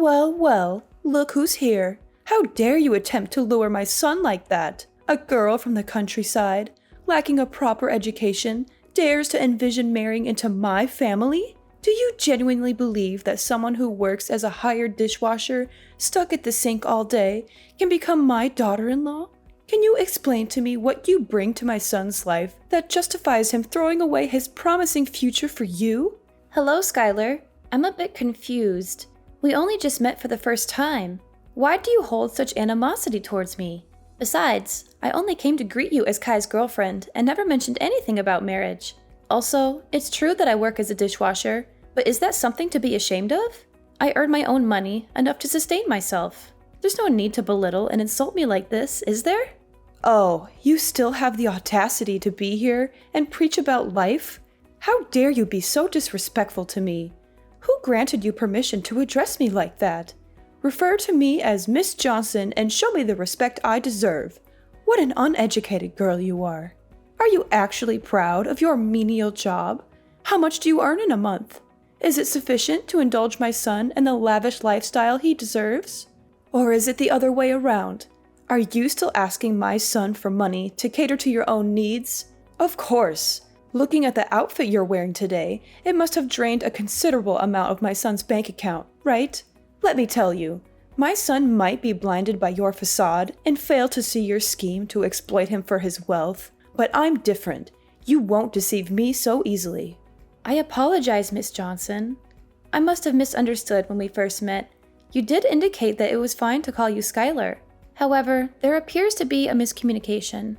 Well, well, look who's here. How dare you attempt to lure my son like that? A girl from the countryside, lacking a proper education, dares to envision marrying into my family? Do you genuinely believe that someone who works as a hired dishwasher, stuck at the sink all day, can become my daughter-in-law? Can you explain to me what you bring to my son's life that justifies him throwing away his promising future for you? Hello, Skylar. I'm a bit confused. We only just met for the first time. Why do you hold such animosity towards me? Besides, I only came to greet you as Kai's girlfriend and never mentioned anything about marriage. Also, it's true that I work as a dishwasher, but is that something to be ashamed of? I earn my own money, enough to sustain myself. There's no need to belittle and insult me like this, is there? Oh, you still have the audacity to be here and preach about life? How dare you be so disrespectful to me? Who granted you permission to address me like that? Refer to me as Miss Johnson and show me the respect I deserve. What an uneducated girl you are. Are you actually proud of your menial job? How much do you earn in a month? Is it sufficient to indulge my son in the lavish lifestyle he deserves? Or is it the other way around? Are you still asking my son for money to cater to your own needs? Of course. Looking at the outfit you're wearing today, it must have drained a considerable amount of my son's bank account, right? Let me tell you, my son might be blinded by your facade and fail to see your scheme to exploit him for his wealth, but I'm different. You won't deceive me so easily. I apologize, Miss Johnson. I must have misunderstood when we first met. You did indicate that it was fine to call you Skylar. However, there appears to be a miscommunication.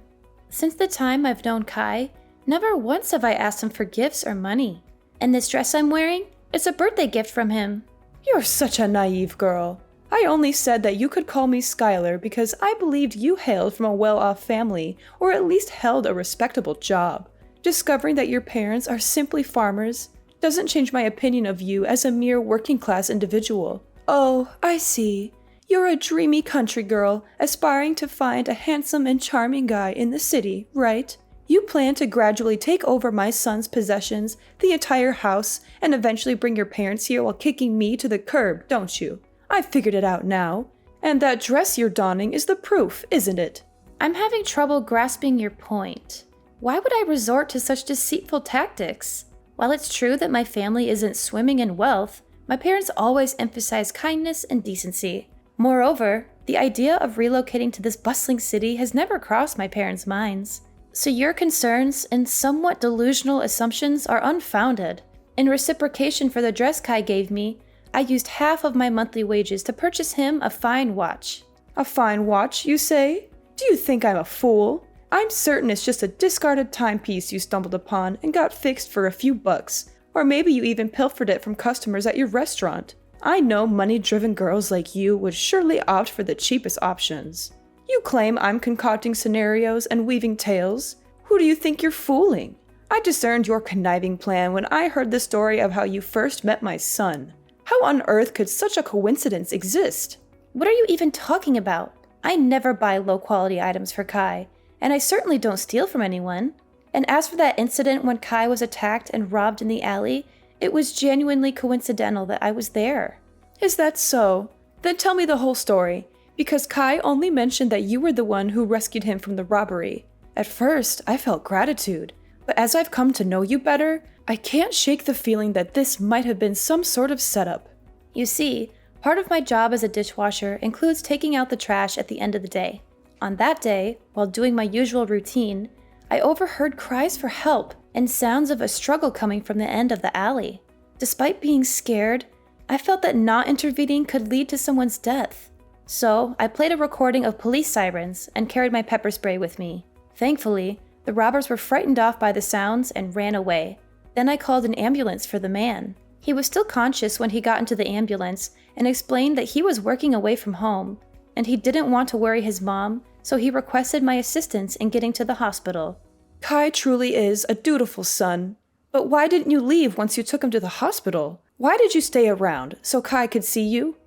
Since the time I've known Kai, never once have I asked him for gifts or money. And this dress I'm wearing, it's a birthday gift from him. You're such a naive girl. I only said that you could call me Skylar because I believed you hailed from a well-off family or at least held a respectable job. Discovering that your parents are simply farmers doesn't change my opinion of you as a mere working-class individual. Oh, I see. You're a dreamy country girl aspiring to find a handsome and charming guy in the city, right? You plan to gradually take over my son's possessions, the entire house, and eventually bring your parents here while kicking me to the curb, don't you? I've figured it out now. And that dress you're donning is the proof, isn't it? I'm having trouble grasping your point. Why would I resort to such deceitful tactics? While it's true that my family isn't swimming in wealth, my parents always emphasize kindness and decency. Moreover, the idea of relocating to this bustling city has never crossed my parents' minds. So your concerns and somewhat delusional assumptions are unfounded. In reciprocation for the dress Kai gave me, I used half of my monthly wages to purchase him a fine watch. A fine watch, you say? Do you think I'm a fool? I'm certain it's just a discarded timepiece you stumbled upon and got fixed for a few bucks. Or maybe you even pilfered it from customers at your restaurant. I know money-driven girls like you would surely opt for the cheapest options. You claim I'm concocting scenarios and weaving tales. Who do you think you're fooling? I discerned your conniving plan when I heard the story of how you first met my son. How on earth could such a coincidence exist? What are you even talking about? I never buy low-quality items for Kai, and I certainly don't steal from anyone. And as for that incident when Kai was attacked and robbed in the alley, it was genuinely coincidental that I was there. Is that so? Then tell me the whole story. Because Kai only mentioned that you were the one who rescued him from the robbery. At first, I felt gratitude, but as I've come to know you better, I can't shake the feeling that this might have been some sort of setup. You see, part of my job as a dishwasher includes taking out the trash at the end of the day. On that day, while doing my usual routine, I overheard cries for help and sounds of a struggle coming from the end of the alley. Despite being scared, I felt that not intervening could lead to someone's death. So, I played a recording of police sirens and carried my pepper spray with me. Thankfully, the robbers were frightened off by the sounds and ran away. Then I called an ambulance for the man. He was still conscious when he got into the ambulance and explained that he was working away from home, and he didn't want to worry his mom, so he requested my assistance in getting to the hospital. Kai truly is a dutiful son. But why didn't you leave once you took him to the hospital? Why did you stay around, so Kai could see you?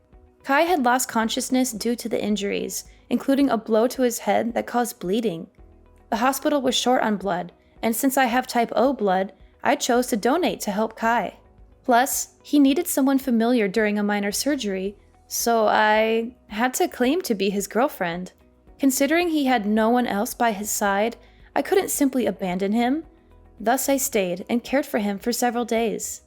Kai had lost consciousness due to the injuries, including a blow to his head that caused bleeding. The hospital was short on blood, and since I have type O blood, I chose to donate to help Kai. Plus, he needed someone familiar during a minor surgery, So I had to claim to be his girlfriend. Considering he had no one else by his side, I couldn't simply abandon him. Thus I stayed and cared for him for several days.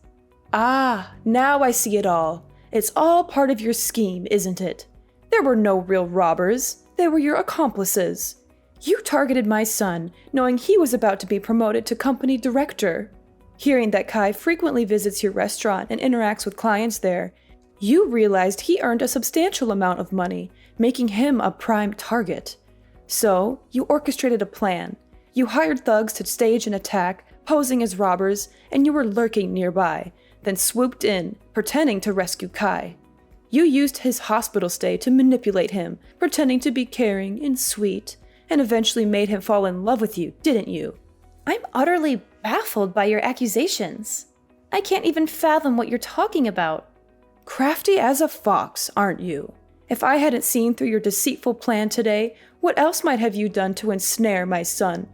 Ah, now I see it all. It's all part of your scheme, isn't it? There were no real robbers. They were your accomplices. You targeted my son, knowing he was about to be promoted to company director. Hearing that Kai frequently visits your restaurant and interacts with clients there, you realized he earned a substantial amount of money, making him a prime target. So, you orchestrated a plan. You hired thugs to stage an attack, posing as robbers, and you were lurking nearby, then swooped in, pretending to rescue Kai. You used his hospital stay to manipulate him, pretending to be caring and sweet, and eventually made him fall in love with you, didn't you? I'm utterly baffled by your accusations. I can't even fathom what you're talking about. Crafty as a fox, aren't you? If I hadn't seen through your deceitful plan today, what else might have you done to ensnare my son?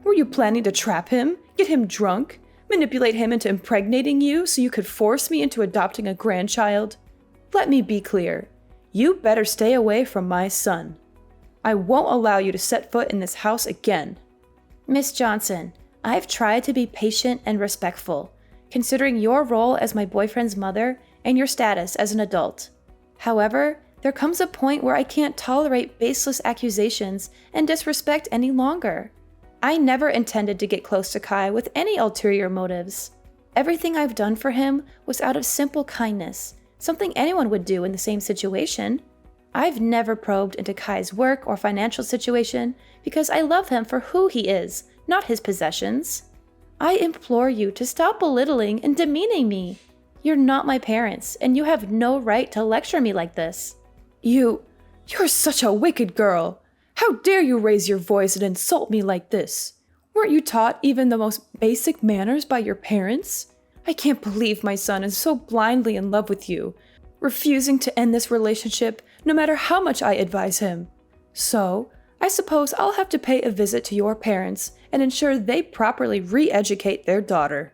Were you planning to trap him, get him drunk, manipulate him into impregnating you so you could force me into adopting a grandchild? Let me be clear. You better stay away from my son. I won't allow you to set foot in this house again. Miss Johnson, I've tried to be patient and respectful, considering your role as my boyfriend's mother and your status as an adult. However, there comes a point where I can't tolerate baseless accusations and disrespect any longer. I never intended to get close to Kai with any ulterior motives. Everything I've done for him was out of simple kindness, something anyone would do in the same situation. I've never probed into Kai's work or financial situation because I love him for who he is, not his possessions. I implore you to stop belittling and demeaning me. You're not my parents, and you have no right to lecture me like this. You're such a wicked girl. How dare you raise your voice and insult me like this? Weren't you taught even the most basic manners by your parents? I can't believe my son is so blindly in love with you, refusing to end this relationship no matter how much I advise him. So, I suppose I'll have to pay a visit to your parents and ensure they properly re-educate their daughter.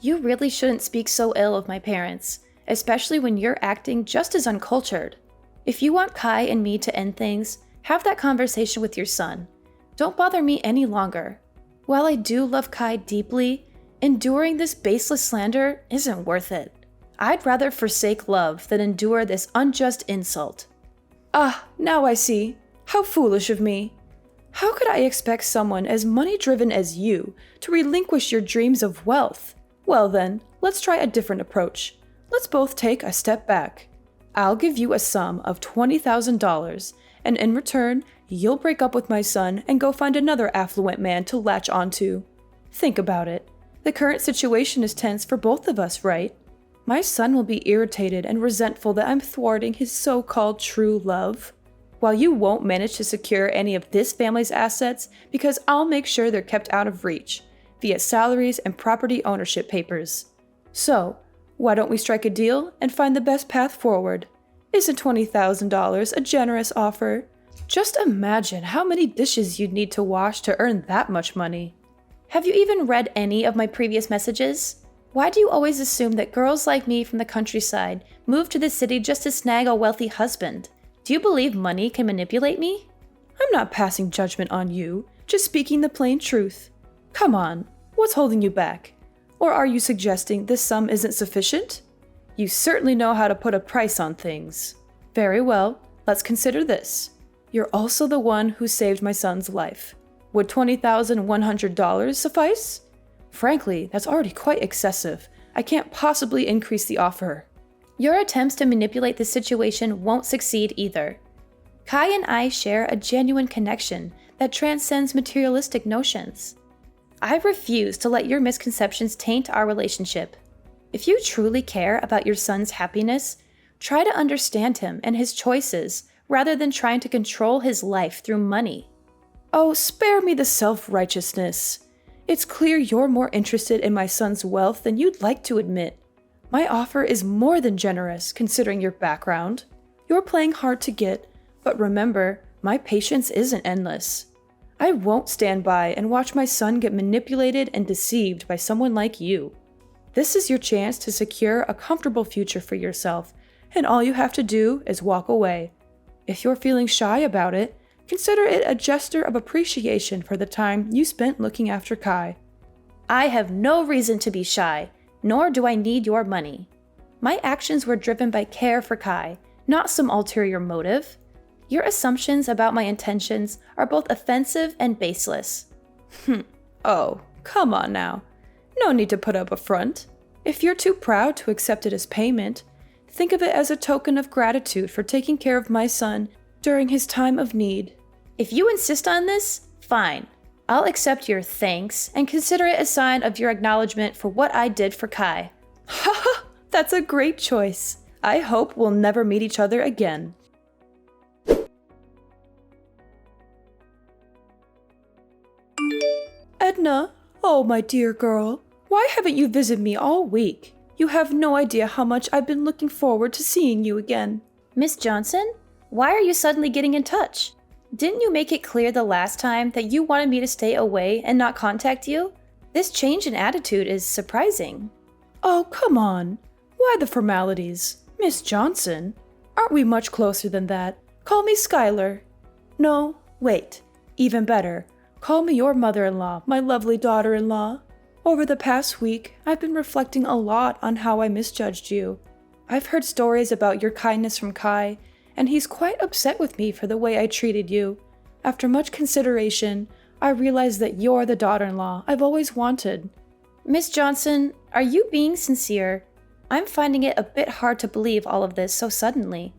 You really shouldn't speak so ill of my parents, especially when you're acting just as uncultured. If you want Kai and me to end things, have that conversation with your son. Don't bother me any longer. While I do love Kai deeply, enduring this baseless slander isn't worth it. I'd rather forsake love than endure this unjust insult. Ah, now I see. How foolish of me. How could I expect someone as money-driven as you to relinquish your dreams of wealth? Well then, let's try a different approach. Let's both take a step back. I'll give you a sum of $20,000, and in return, you'll break up with my son and go find another affluent man to latch onto. Think about it. The current situation is tense for both of us, right? My son will be irritated and resentful that I'm thwarting his so-called true love, while you won't manage to secure any of this family's assets because I'll make sure they're kept out of reach, via salaries and property ownership papers. So, why don't we strike a deal and find the best path forward? Isn't $20,000 a generous offer? Just imagine how many dishes you'd need to wash to earn that much money. Have you even read any of my previous messages? Why do you always assume that girls like me from the countryside move to the city just to snag a wealthy husband? Do you believe money can manipulate me? I'm not passing judgment on you, just speaking the plain truth. Come on, what's holding you back? Or are you suggesting this sum isn't sufficient? You certainly know how to put a price on things. Very well, let's consider this. You're also the one who saved my son's life. Would $20,100 suffice? Frankly, that's already quite excessive. I can't possibly increase the offer. Your attempts to manipulate the situation won't succeed either. Kai and I share a genuine connection that transcends materialistic notions. I refuse to let your misconceptions taint our relationship. If you truly care about your son's happiness, try to understand him and his choices rather than trying to control his life through money. Oh, spare me the self-righteousness. It's clear you're more interested in my son's wealth than you'd like to admit. My offer is more than generous, considering your background. You're playing hard to get, but remember, my patience isn't endless. I won't stand by and watch my son get manipulated and deceived by someone like you. This is your chance to secure a comfortable future for yourself and all you have to do is walk away. If you're feeling shy about it, consider it a gesture of appreciation for the time you spent looking after Kai. I have no reason to be shy, nor do I need your money. My actions were driven by care for Kai, not some ulterior motive. Your assumptions about my intentions are both offensive and baseless. Oh, come on now. No need to put up a front. If you're too proud to accept it as payment, think of it as a token of gratitude for taking care of my son during his time of need. If you insist on this, fine. I'll accept your thanks and consider it a sign of your acknowledgement for what I did for Kai. Haha, that's a great choice. I hope we'll never meet each other again. Edna, oh my dear girl, why haven't you visited me all week? You have no idea how much I've been looking forward to seeing you again. Miss Johnson, why are you suddenly getting in touch? Didn't you make it clear the last time that you wanted me to stay away and not contact you? This change in attitude is surprising. Oh, come on. Why the formalities? Miss Johnson, aren't we much closer than that? Call me Skylar. No, wait. Even better. Call me your mother-in-law, my lovely daughter-in-law. Over the past week, I've been reflecting a lot on how I misjudged you. I've heard stories about your kindness from Kai, and he's quite upset with me for the way I treated you. After much consideration, I realized that you're the daughter-in-law I've always wanted. Miss Johnson, are you being sincere? I'm finding it a bit hard to believe all of this so suddenly.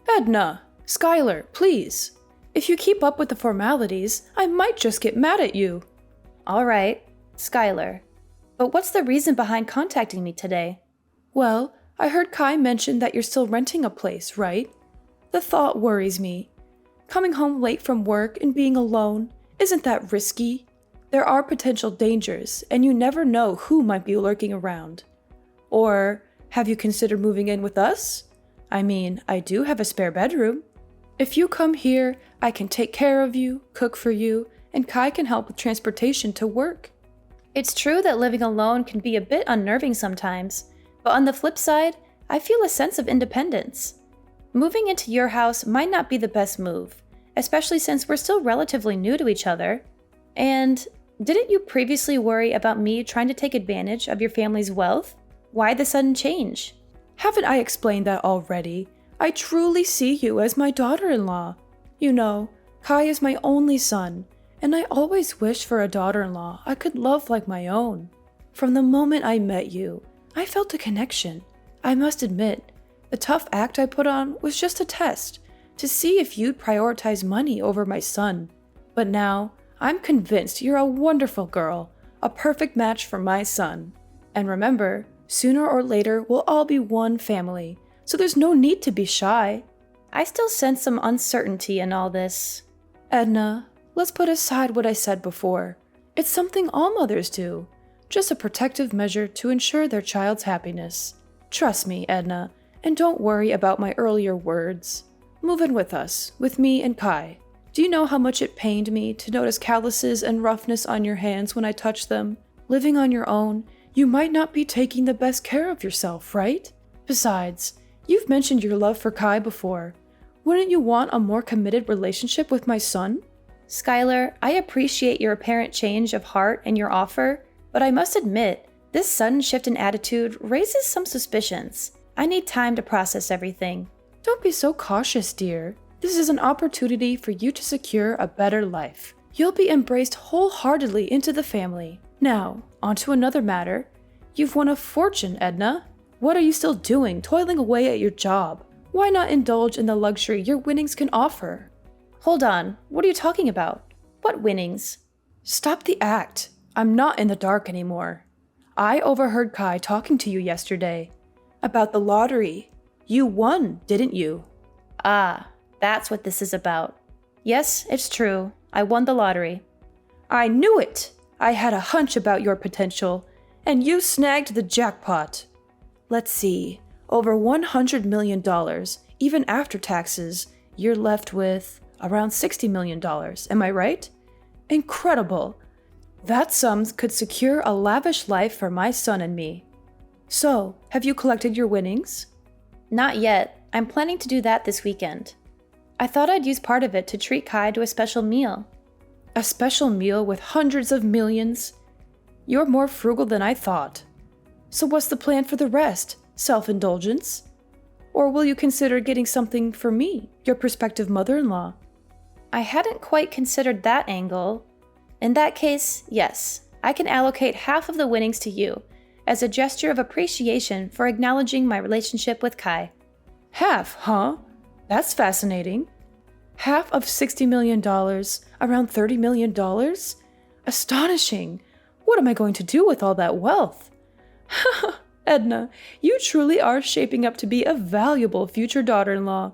Edna, Skylar, please. If you keep up with the formalities, I might just get mad at you. All right, Skylar. But what's the reason behind contacting me today? Well, I heard Kai mention that you're still renting a place, right? The thought worries me. Coming home late from work and being alone, isn't that risky? There are potential dangers, and you never know who might be lurking around. Or, have you considered moving in with us? I mean, I do have a spare bedroom. If you come here, I can take care of you, cook for you, and Kai can help with transportation to work. It's true that living alone can be a bit unnerving sometimes, but on the flip side, I feel a sense of independence. Moving into your house might not be the best move, especially since we're still relatively new to each other. And didn't you previously worry about me trying to take advantage of your family's wealth? Why the sudden change? Haven't I explained that already? I truly see you as my daughter-in-law. You know, Kai is my only son, and I always wished for a daughter-in-law I could love like my own. From the moment I met you, I felt a connection. I must admit, the tough act I put on was just a test, to see if you'd prioritize money over my son. But now, I'm convinced you're a wonderful girl, a perfect match for my son. And remember, sooner or later we'll all be one family, so there's no need to be shy. I still sense some uncertainty in all this. Edna, let's put aside what I said before. It's something all mothers do, just a protective measure to ensure their child's happiness. Trust me, Edna, and don't worry about my earlier words. Move in with us, with me and Kai. Do you know how much it pained me to notice calluses and roughness on your hands when I touched them? Living on your own, you might not be taking the best care of yourself, right? Besides, you've mentioned your love for Kai before. Wouldn't you want a more committed relationship with my son? Skylar, I appreciate your apparent change of heart and your offer, but I must admit, this sudden shift in attitude raises some suspicions. I need time to process everything. Don't be so cautious, dear. This is an opportunity for you to secure a better life. You'll be embraced wholeheartedly into the family. Now, on to another matter. You've won a fortune, Edna. What are you still doing, toiling away at your job? Why not indulge in the luxury your winnings can offer? Hold on, what are you talking about? What winnings? Stop the act. I'm not in the dark anymore. I overheard Kai talking to you yesterday. About the lottery. You won, didn't you? Ah, that's what this is about. Yes, it's true. I won the lottery. I knew it! I had a hunch about your potential, and you snagged the jackpot. Let's see. Over $100 million, even after taxes, you're left with around $60 million, am I right? Incredible! That sum could secure a lavish life for my son and me. So, have you collected your winnings? Not yet. I'm planning to do that this weekend. I thought I'd use part of it to treat Kai to a special meal. A special meal with hundreds of millions? You're more frugal than I thought. So what's the plan for the rest? Self-indulgence? Or will you consider getting something for me, your prospective mother-in-law? I hadn't quite considered that angle. In that case, yes, I can allocate half of the winnings to you as a gesture of appreciation for acknowledging my relationship with Kai. Half, huh? That's fascinating. Half of $60 million, around $30 million? Astonishing! What am I going to do with all that wealth? Edna, you truly are shaping up to be a valuable future daughter-in-law.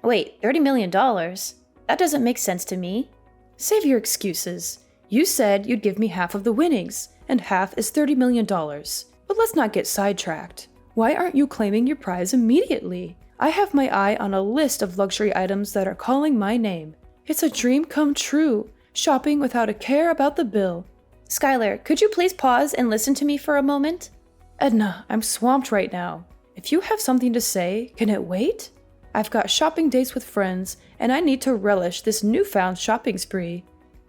Wait, $30 million? That doesn't make sense to me. Save your excuses. You said you'd give me half of the winnings, and half is $30 million. But let's not get sidetracked. Why aren't you claiming your prize immediately? I have my eye on a list of luxury items that are calling my name. It's a dream come true, shopping without a care about the bill. Skylar, could you please pause and listen to me for a moment? Edna, I'm swamped right now. If you have something to say, can it wait? I've got shopping dates with friends, and I need to relish this newfound shopping spree.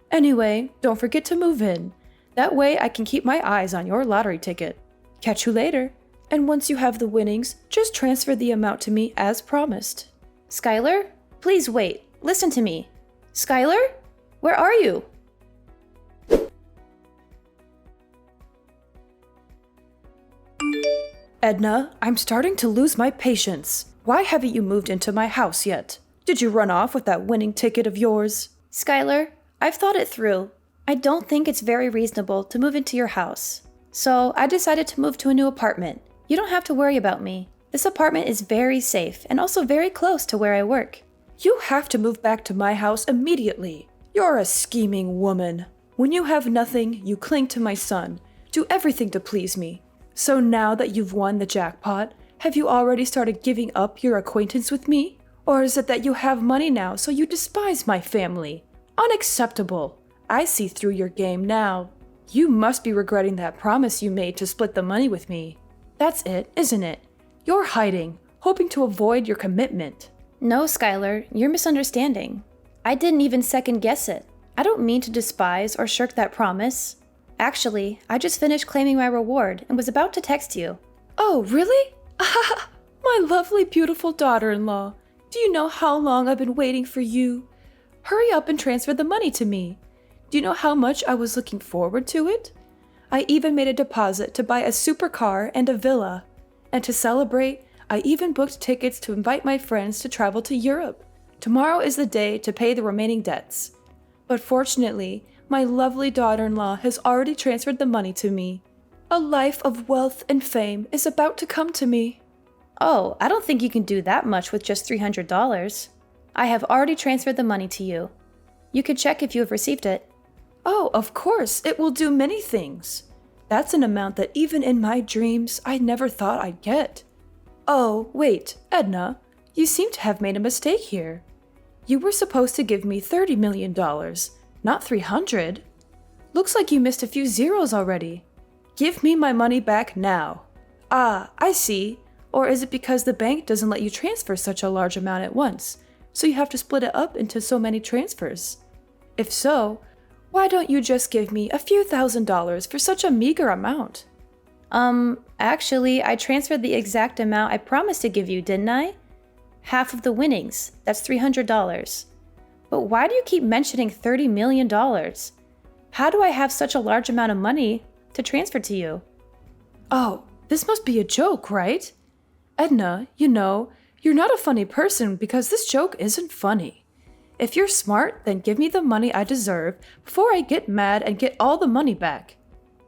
Anyway, don't forget to move in. That way I can keep my eyes on your lottery ticket. Catch you later. And once you have the winnings, just transfer the amount to me as promised. Skylar, please wait. Listen to me. Skylar, where are you? Edna, I'm starting to lose my patience. Why haven't you moved into my house yet? Did you run off with that winning ticket of yours? Skylar, I've thought it through. I don't think it's very reasonable to move into your house. So I decided to move to a new apartment. You don't have to worry about me. This apartment is very safe and also very close to where I work. You have to move back to my house immediately. You're a scheming woman. When you have nothing, you cling to my son. Do everything to please me. So now that you've won the jackpot, have you already started giving up your acquaintance with me? Or is it that you have money now, so you despise my family? Unacceptable. I see through your game now. You must be regretting that promise you made to split the money with me. That's it, isn't it? You're hiding, hoping to avoid your commitment. No, Skylar, you're misunderstanding. I didn't even second guess it. I don't mean to despise or shirk that promise. Actually, I just finished claiming my reward and was about to text you. Oh, really? My lovely, beautiful daughter-in-law. Do you know how long I've been waiting for you? Hurry up and transfer the money to me. Do you know how much I was looking forward to it? I even made a deposit to buy a supercar and a villa. And to celebrate, I even booked tickets to invite my friends to travel to Europe. Tomorrow is the day to pay the remaining debts. But fortunately, my lovely daughter-in-law has already transferred the money to me. A life of wealth and fame is about to come to me. Oh, I don't think you can do that much with just $300. I have already transferred the money to you. You can check if you have received it. Oh, of course, it will do many things. That's an amount that even in my dreams, I never thought I'd get. Oh, wait, Edna, you seem to have made a mistake here. You were supposed to give me $30 million, not $300. Looks like you missed a few zeros already. Give me my money back now. Ah, I see. Or is it because the bank doesn't let you transfer such a large amount at once, so you have to split it up into so many transfers? If so, why don't you just give me a few $1,000s for such a meager amount? Actually, I transferred the exact amount I promised to give you, didn't I? Half of the winnings, that's $300. But why do you keep mentioning $30 million? How do I have such a large amount of money to transfer to you? Oh, this must be a joke, right? Edna, you know, you're not a funny person because this joke isn't funny. If you're smart, then give me the money I deserve before I get mad and get all the money back.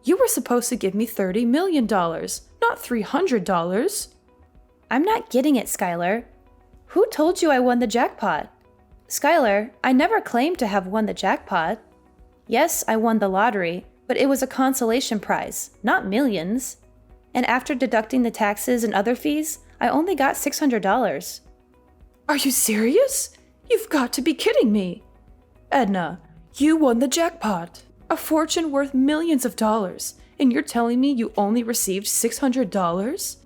You were supposed to give me $30 million, not $300. I'm not getting it, Skylar. Who told you I won the jackpot? Skylar, I never claimed to have won the jackpot. Yes, I won the lottery, but it was a consolation prize, not millions. And after deducting the taxes and other fees, I only got $600. Are you serious? You've got to be kidding me. Edna, you won the jackpot. A fortune worth millions of dollars, and you're telling me you only received $600?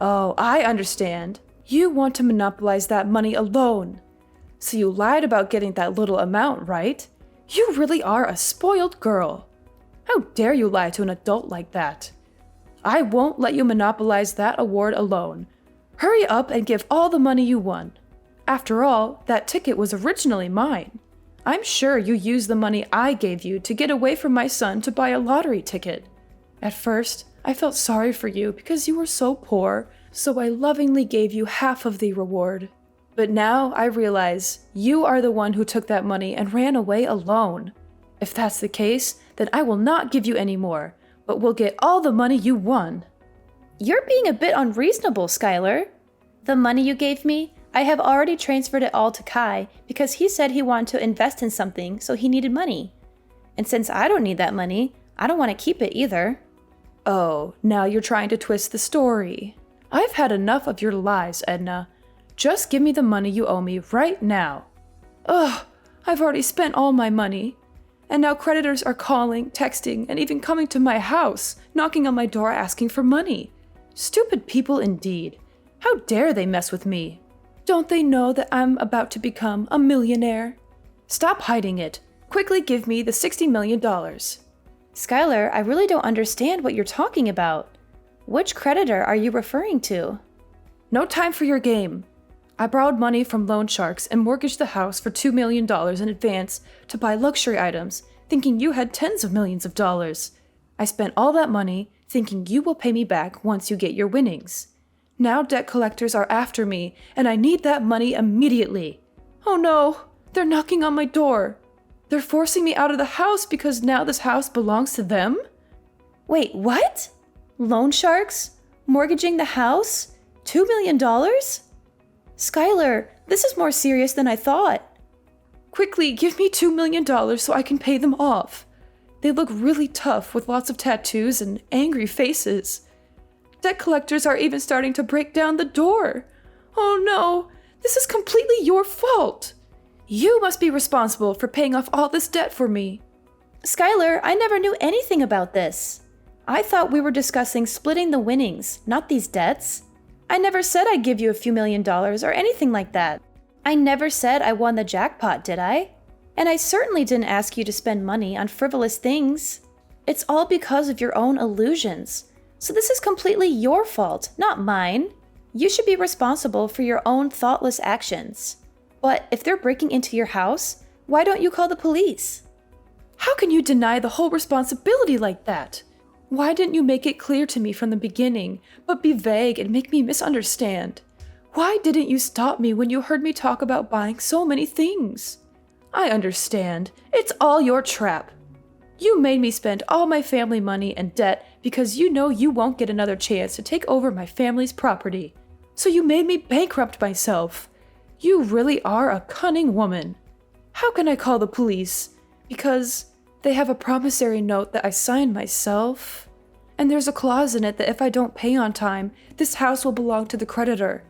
Oh, I understand. You want to monopolize that money alone. So you lied about getting that little amount, right? You really are a spoiled girl. How dare you lie to an adult like that? I won't let you monopolize that award alone. Hurry up and give all the money you won. After all, that ticket was originally mine. I'm sure you used the money I gave you to get away from my son to buy a lottery ticket. At first, I felt sorry for you because you were so poor, so I lovingly gave you half of the reward. But now I realize you are the one who took that money and ran away alone. If that's the case, then I will not give you any more, but will get all the money you won. You're being a bit unreasonable, Skylar. The money you gave me, I have already transferred it all to Kai because he said he wanted to invest in something, so he needed money. And since I don't need that money, I don't want to keep it either. Oh, now you're trying to twist the story. I've had enough of your lies, Edna. Just give me the money you owe me right now. Ugh, I've already spent all my money. And now creditors are calling, texting, and even coming to my house, knocking on my door asking for money. Stupid people indeed. How dare they mess with me? Don't they know that I'm about to become a millionaire? Stop hiding it. Quickly give me the $60 million. Skylar, I really don't understand what you're talking about. Which creditor are you referring to? No time for your game. I borrowed money from loan sharks and mortgaged the house for $2 million in advance to buy luxury items, thinking you had tens of millions of dollars. I spent all that money thinking you will pay me back once you get your winnings. Now debt collectors are after me, and I need that money immediately. Oh no, they're knocking on my door. They're forcing me out of the house because now this house belongs to them? Wait, what? Loan sharks? Mortgaging the house? $2 million? Skylar, this is more serious than I thought. Quickly, give me $2 million so I can pay them off. They look really tough with lots of tattoos and angry faces. Debt collectors are even starting to break down the door. Oh no, this is completely your fault. You must be responsible for paying off all this debt for me. Skylar, I never knew anything about this. I thought we were discussing splitting the winnings, not these debts. I never said I'd give you a few $1,000,000 or anything like that. I never said I won the jackpot, did I? And I certainly didn't ask you to spend money on frivolous things. It's all because of your own illusions. So this is completely your fault, not mine. You should be responsible for your own thoughtless actions. But if they're breaking into your house, why don't you call the police? How can you deny the whole responsibility like that? Why didn't you make it clear to me from the beginning, but be vague and make me misunderstand? Why didn't you stop me when you heard me talk about buying so many things? I understand. It's all your trap. You made me spend all my family money and debt because you know you won't get another chance to take over my family's property. So you made me bankrupt myself. You really are a cunning woman. How can I call the police? Because they have a promissory note that I signed myself. And there's a clause in it that if I don't pay on time, this house will belong to the creditor.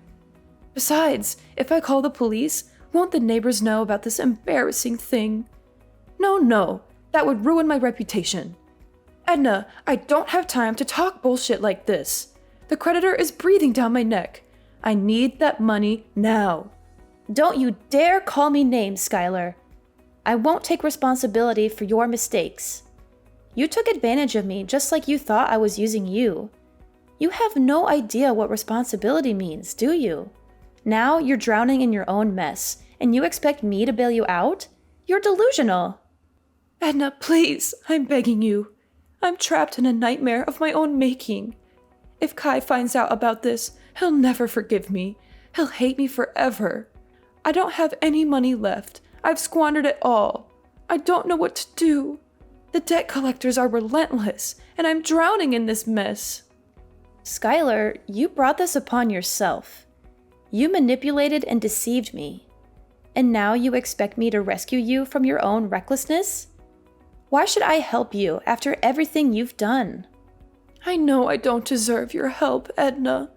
Besides, if I call the police, won't the neighbors know about this embarrassing thing? No, that would ruin my reputation. Edna, I don't have time to talk bullshit like this. The creditor is breathing down my neck. I need that money now. Don't you dare call me names, Skylar. I won't take responsibility for your mistakes. You took advantage of me just like you thought I was using you. You have no idea what responsibility means, do you? Now you're drowning in your own mess, and you expect me to bail you out? You're delusional. Edna, please, I'm begging you. I'm trapped in a nightmare of my own making. If Kai finds out about this, he'll never forgive me. He'll hate me forever. I don't have any money left. I've squandered it all. I don't know what to do. The debt collectors are relentless, and I'm drowning in this mess. Skylar, you brought this upon yourself. You manipulated and deceived me. And now you expect me to rescue you from your own recklessness? Why should I help you after everything you've done? I know I don't deserve your help, Edna,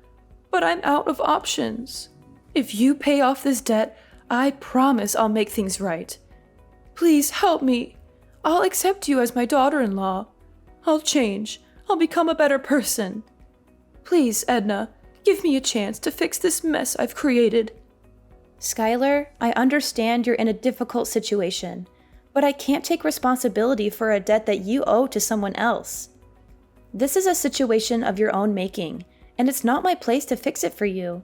but I'm out of options. If you pay off this debt, I promise I'll make things right. Please help me. I'll accept you as my daughter-in-law. I'll change. I'll become a better person. Please, Edna, Give me a chance to fix this mess I've created. Skylar, I understand you're in a difficult situation, but I can't take responsibility for a debt that you owe to someone else. This is a situation of your own making, and it's not my place to fix it for you.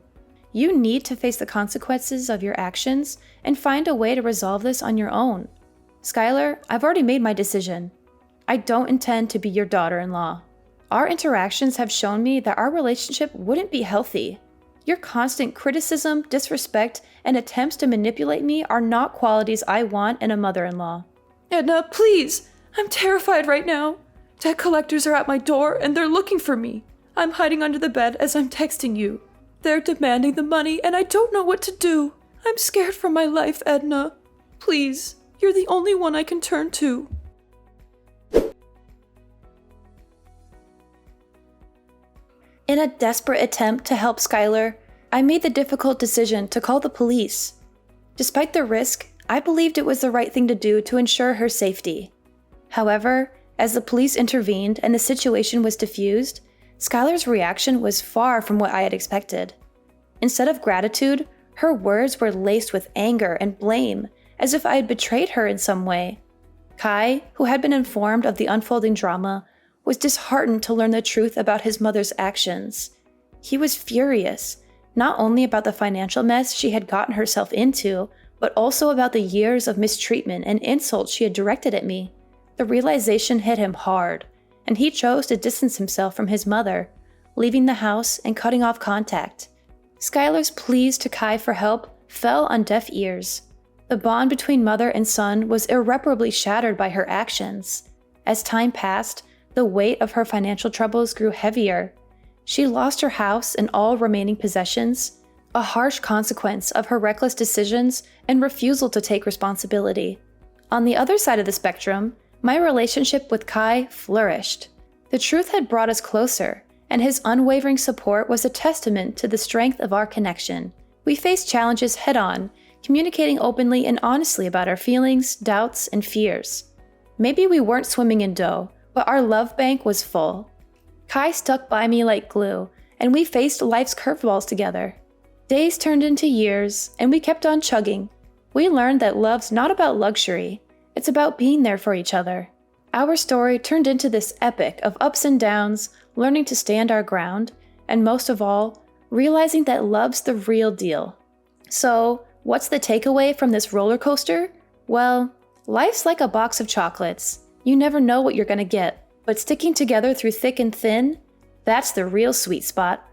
You need to face the consequences of your actions and find a way to resolve this on your own. Skylar, I've already made my decision. I don't intend to be your daughter-in-law. Our interactions have shown me that our relationship wouldn't be healthy. Your constant criticism, disrespect, and attempts to manipulate me are not qualities I want in a mother-in-law. Edna, please! I'm terrified right now. Debt collectors are at my door and they're looking for me. I'm hiding under the bed as I'm texting you. They're demanding the money and I don't know what to do. I'm scared for my life, Edna. Please, you're the only one I can turn to. In a desperate attempt to help Skylar, I made the difficult decision to call the police. Despite the risk, I believed it was the right thing to do to ensure her safety. However, as the police intervened and the situation was diffused, Skylar's reaction was far from what I had expected. Instead of gratitude, her words were laced with anger and blame, as if I had betrayed her in some way. Kai, who had been informed of the unfolding drama, was disheartened to learn the truth about his mother's actions. He was furious, not only about the financial mess she had gotten herself into, but also about the years of mistreatment and insults she had directed at me. The realization hit him hard, and he chose to distance himself from his mother, leaving the house and cutting off contact. Skylar's pleas to Kai for help fell on deaf ears. The bond between mother and son was irreparably shattered by her actions. As time passed, the weight of her financial troubles grew heavier. She lost her house and all remaining possessions, a harsh consequence of her reckless decisions and refusal to take responsibility. On the other side of the spectrum, my relationship with Kai flourished. The truth had brought us closer, and his unwavering support was a testament to the strength of our connection. We faced challenges head-on, communicating openly and honestly about our feelings, doubts, and fears. Maybe we weren't swimming in dough, but our love bank was full. Kai stuck by me like glue, and we faced life's curveballs together. Days turned into years, and we kept on chugging. We learned that love's not about luxury, it's about being there for each other. Our story turned into this epic of ups and downs, learning to stand our ground, and most of all, realizing that love's the real deal. So, what's the takeaway from this roller coaster? Well, life's like a box of chocolates. You never know what you're gonna get, but sticking together through thick and thin, that's the real sweet spot.